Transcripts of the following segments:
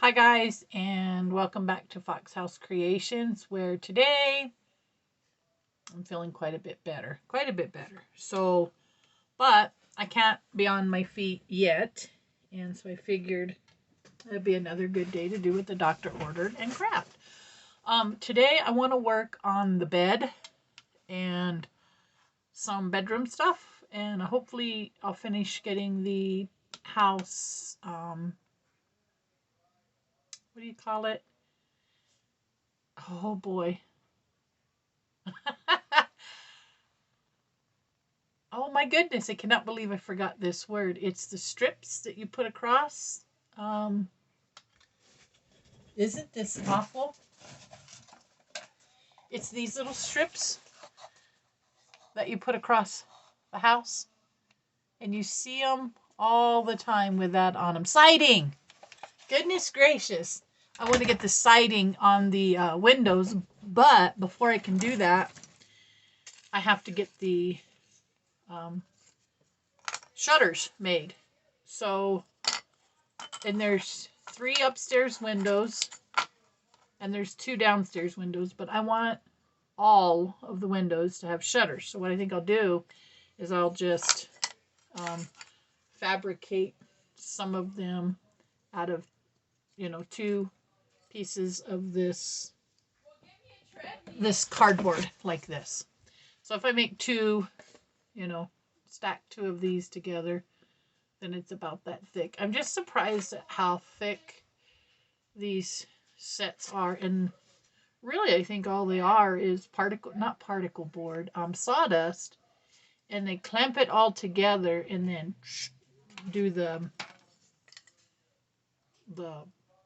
Hi guys, and welcome back to Fox House Creations, where today I'm feeling quite a bit better. So, but I can't be on my feet yet, and so I figured it'd be another good day to do what the doctor ordered and craft. Today I want to work on the bed and some bedroom stuff, and hopefully I'll finish getting the house, what do you call it? Oh boy. Oh my goodness, I cannot believe I forgot this word. It's the strips that you put across. Um, isn't this awful? It's these little strips that you put across the house. And you see them all the time with that on them. Siding! Goodness gracious. I want to get the siding on the windows, but before I can do that, I have to get the shutters made. So, and there's 3 upstairs windows and there's 2 downstairs windows, but I want all of the windows to have shutters. So what I think I'll do is I'll just fabricate some of them out of, 2 pieces of this cardboard like this. So if I make 2, stack 2 of these together, then it's about that thick. I'm just surprised at how thick these sets are, and really I think all they are is not particle board, sawdust, and they clamp it all together and then do the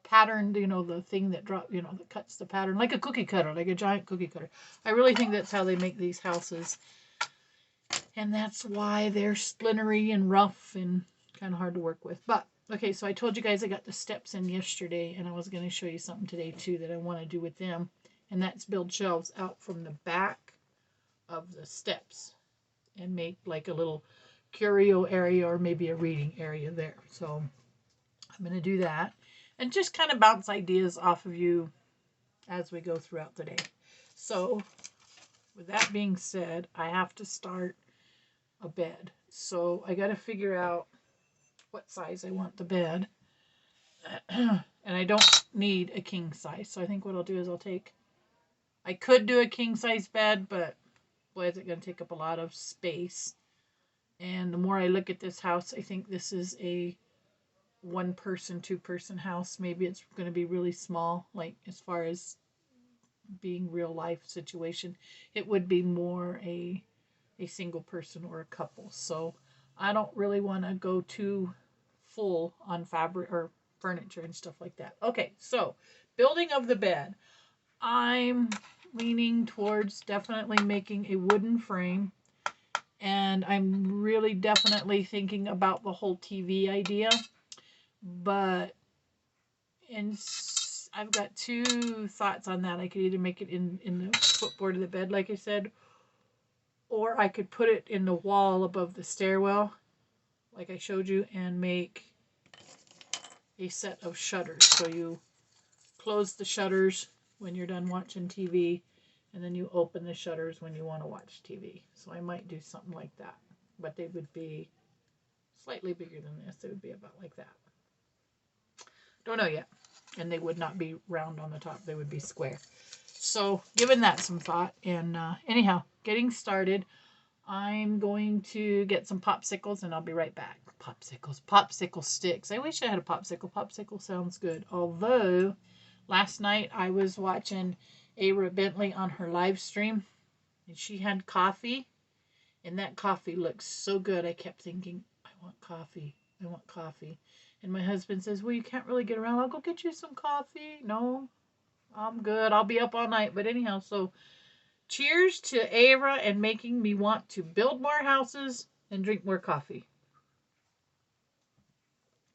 pattern, the thing that that cuts the pattern like a cookie cutter, like a giant cookie cutter. I really think that's how they make these houses, and that's why they're splintery and rough and kind of hard to work with. But okay, so I told you guys I got the steps in yesterday, and I was going to show you something today too that I want to do with them, and that's build shelves out from the back of the steps and make like a little curio area or maybe a reading area there. So I'm going to do that and just kind of bounce ideas off of you as we go throughout the day. So with that being said, I have to start a bed. So I got to figure out what size I want the bed. And I don't need a king size. So I think what I'll do is I could do a king size bed, but boy, is it going to take up a lot of space. And the more I look at this house, I think this is a 1-person, 2-person house. Maybe it's going to be really small, like as far as being real life situation. It would be more a single person or a couple. So I don't really want to go too full on fabric or furniture and stuff like that. Okay, so building of the bed. I'm leaning towards definitely making a wooden frame, and I'm really definitely thinking about the whole TV idea, but I've got 2 thoughts on that. I could either make it in the footboard of the bed, like I said, or I could put it in the wall above the stairwell, like I showed you, and make a set of shutters. So you close the shutters when you're done watching TV, and then you open the shutters when you want to watch TV. So I might do something like that, but they would be slightly bigger than this. They would be about like that. Don't know yet. And they would not be round on the top. They would be square. So giving that some thought. And anyhow, getting started. I'm going to get some popsicles and I'll be right back. Popsicle sticks. I wish I had a popsicle. Popsicle sounds good. Although last night I was watching Ara Bentley on her live stream, and she had coffee, and that coffee looks so good. I kept thinking, I want coffee. I want coffee. And my husband says, well, you can't really get around. I'll go get you some coffee. No, I'm good. I'll be up all night. But anyhow, so cheers to Ara and making me want to build more houses and drink more coffee.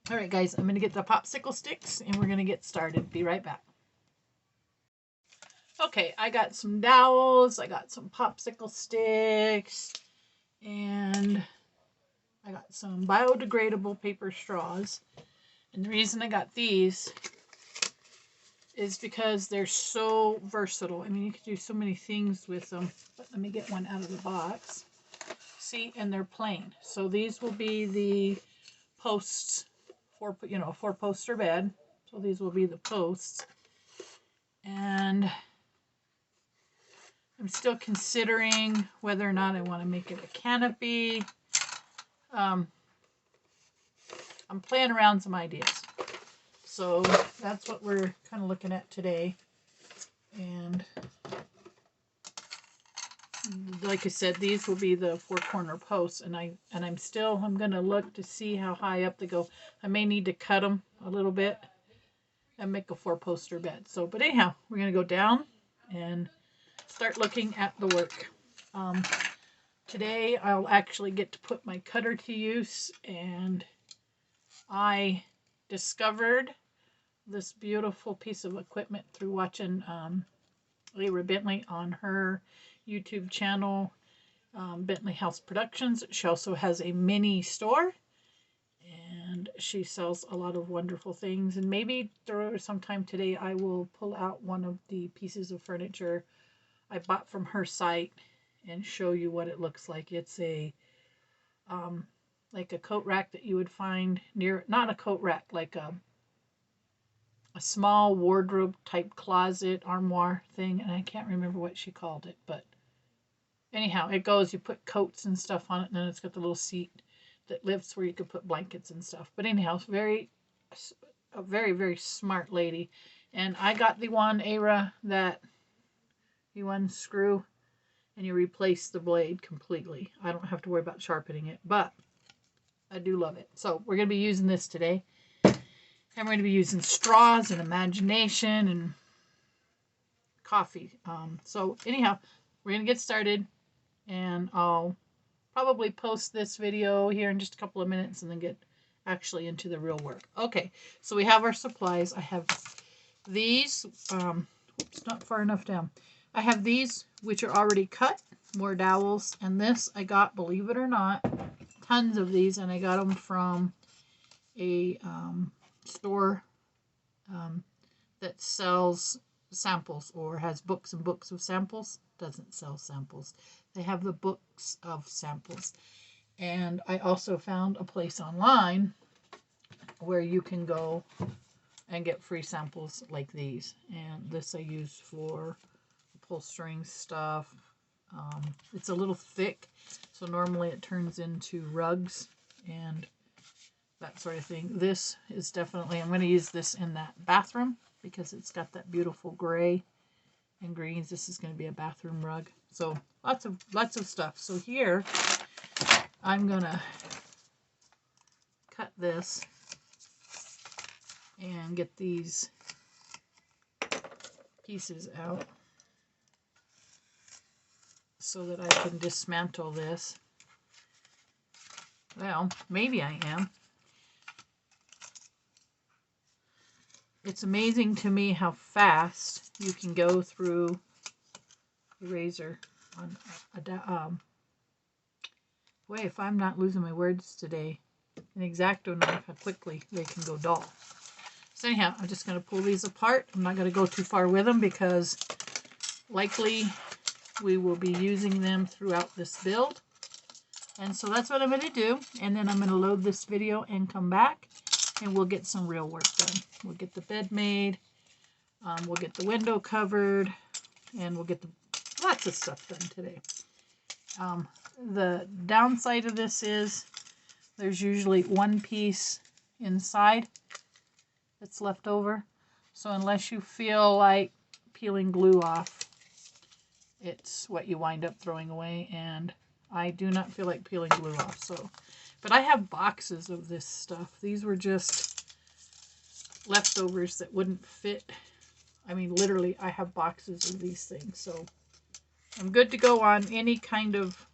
All right, guys, I'm going to get the popsicle sticks and we're going to get started. Be right back. Okay, I got some dowels. I got some popsicle sticks. And I got some biodegradable paper straws. And the reason I got these is because they're so versatile. I mean, you can do so many things with them. But let me get one out of the box. See, and they're plain. So these will be the posts for, you know, 4-poster bed. So these will be the posts. And I'm still considering whether or not I want to make it a canopy. I'm playing around some ideas. So that's what we're kind of looking at today. And like I said, these will be the 4-corner posts, and I'm going to look to see how high up they go. I may need to cut them a little bit and make a 4-poster bed. So, but anyhow, we're going to go down and start looking at the work. Today I'll actually get to put my cutter to use, and I discovered this beautiful piece of equipment through watching Lyra Bentley on her YouTube channel, Bentley House Productions. She also has a mini store, and she sells a lot of wonderful things. And maybe sometime today I will pull out one of the pieces of furniture I bought from her site and show you what it looks like. It's a like a coat rack that you would find near, not a coat rack, like a small wardrobe type closet armoire thing, and I can't remember what she called it, but anyhow, it goes, you put coats and stuff on it, and then it's got the little seat that lifts where you could put blankets and stuff. But anyhow, it's a very, very smart lady. And I got the one era that you unscrew and you replace the blade completely. I don't have to worry about sharpening it, but I do love it. So we're going to be using this today. And we're going to be using straws and imagination and coffee. So anyhow, we're going to get started, and I'll probably post this video here in just a couple of minutes and then get actually into the real work. Okay, so we have our supplies. I have these, oops, not far enough down. I have these, which are already cut, more dowels, and this I got, believe it or not, tons of these, and I got them from a store that sells samples or has books and books of samples. Doesn't sell samples. They have the books of samples. And I also found a place online where you can go and get free samples like these. And this I use for upholstering stuff. It's a little thick, so normally it turns into rugs and that sort of thing. This is definitely, I'm going to use this in that bathroom because it's got that beautiful gray and greens. This is going to be a bathroom rug. So lots of stuff. So here I'm going to cut this and get these pieces out so that I can dismantle this. Well, maybe I am. It's amazing to me how fast you can go through the razor on boy, if I'm not losing my words today, an X-Acto knife, how quickly they can go dull. So anyhow, I'm just going to pull these apart. I'm not going to go too far with them because likely we will be using them throughout this build. And so that's what I'm going to do. And then I'm going to load this video and come back and we'll get some real work done. We'll get the bed made, we'll get the window covered, and we'll get lots of stuff done today. The downside of this is there's usually one piece inside that's left over. So unless you feel like peeling glue off, it's what you wind up throwing away, and I do not feel like peeling glue off. So, but I have boxes of this stuff. These were just leftovers that wouldn't fit. I mean, literally, I have boxes of these things. So I'm good to go on any kind of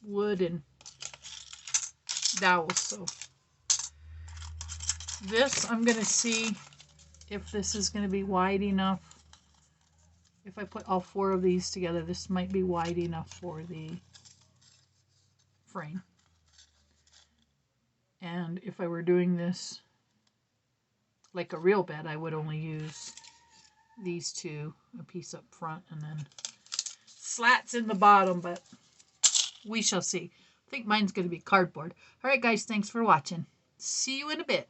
wood and dowels. So this, I'm going to see if this is going to be wide enough. If I put all 4 of these together, this might be wide enough for the frame. And if I were doing this like a real bed, I would only use these two, a piece up front and then slats in the bottom, but we shall see. I think mine's going to be cardboard. All right, guys, thanks for watching. See you in a bit.